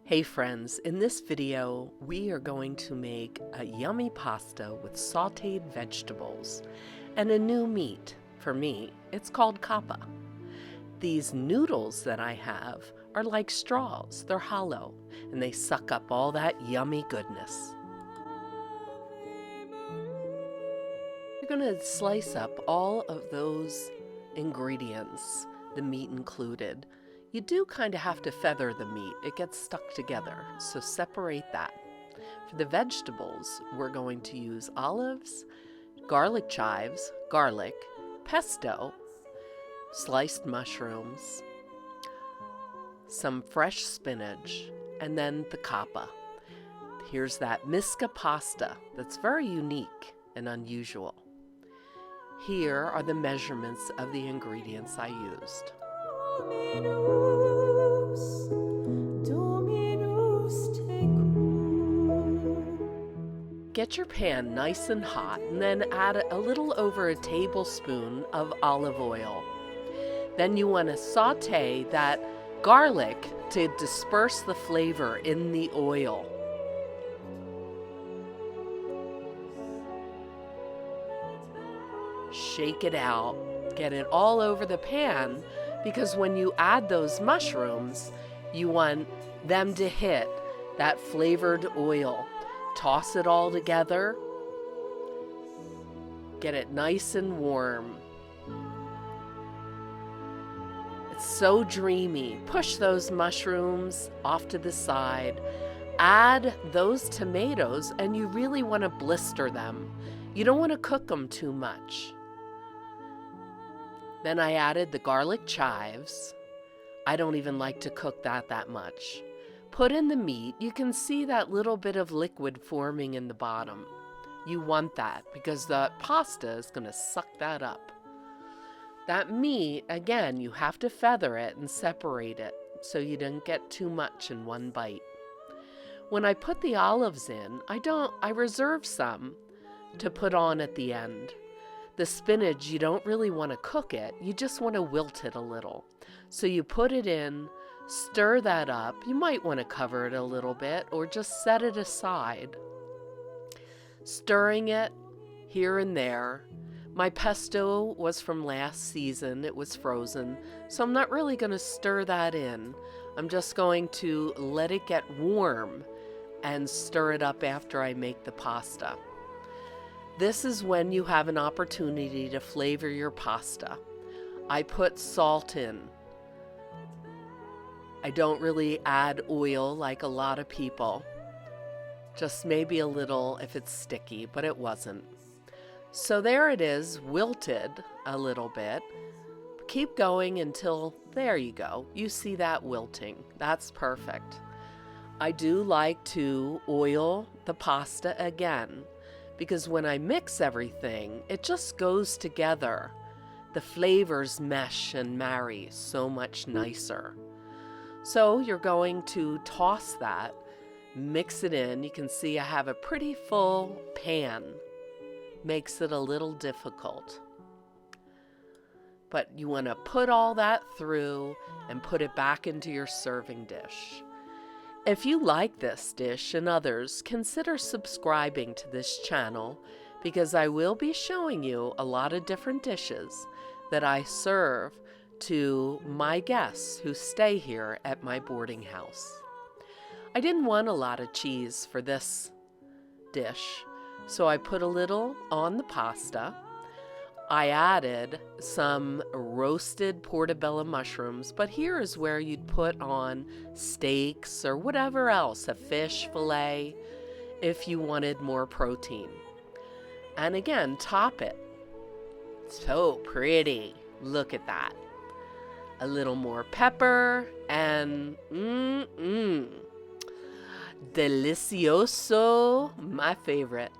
Hey friends, in this video we are going to make a yummy pasta with sauteed vegetables and a new meat. For me, it's called Coppa. These noodles that I have are like straws. They're hollow and they suck up all that yummy goodness. You're going to slice up all of those ingredients, the meat included. You do kind of have to feather the meat. It gets stuck together, so separate that. For the vegetables, we're going to use olives, garlic chives, garlic, pesto, sliced mushrooms, some fresh spinach, and then the coppa. Here's that miska pasta that's very unique and unusual. Here are the measurements of the ingredients I used. Get your pan nice and hot and then add a little over a tablespoon of olive oil. Then you want to saute that garlic to disperse the flavor in the oil. Shake it out, get it all over the pan, because when you add those mushrooms, you want them to hit that flavored oil. Toss it all together. Get it nice and warm. It's so dreamy. Push those mushrooms off to the side. Add those tomatoes, and you really want to blister them. You don't want to cook them too much. Then I added the garlic chives. I don't even like to cook that much. Put in the meat. You can see that little bit of liquid forming in the bottom. You want that because the pasta is going to suck that up. That meat, again, you have to feather it and separate it so you don't get too much in one bite. When I put the olives in, I reserve some to put on at the end. The spinach, you don't really want to cook it. You just want to wilt it a little. So you put it in, stir that up. You might want to cover it a little bit or just set it aside. Stirring it here and there. My pesto was from last season. It was frozen. So I'm not really going to stir that in. I'm just going to let it get warm and stir it up after I make the pasta. This is when you have an opportunity to flavor your pasta. I put salt in. I don't really add oil like a lot of people. Just maybe a little if it's sticky, but it wasn't. So there it is, wilted a little bit. Keep going until, there you go. You see that wilting. That's perfect. I do like to oil the pasta again, because when I mix everything, it just goes together. The flavors mesh and marry so much nicer. So you're going to toss that, mix it in. You can see I have a pretty full pan. Makes it a little difficult. But you want to put all that through and put it back into your serving dish. If you like this dish and others, consider subscribing to this channel because I will be showing you a lot of different dishes that I serve to my guests who stay here at my boarding house. I didn't want a lot of cheese for this dish, so I put a little on the pasta. I added some roasted portobello mushrooms, but here is where you'd put on steaks or whatever else, a fish fillet, if you wanted more protein. And again, top it. So pretty. Look at that. A little more pepper and delicioso, my favorite.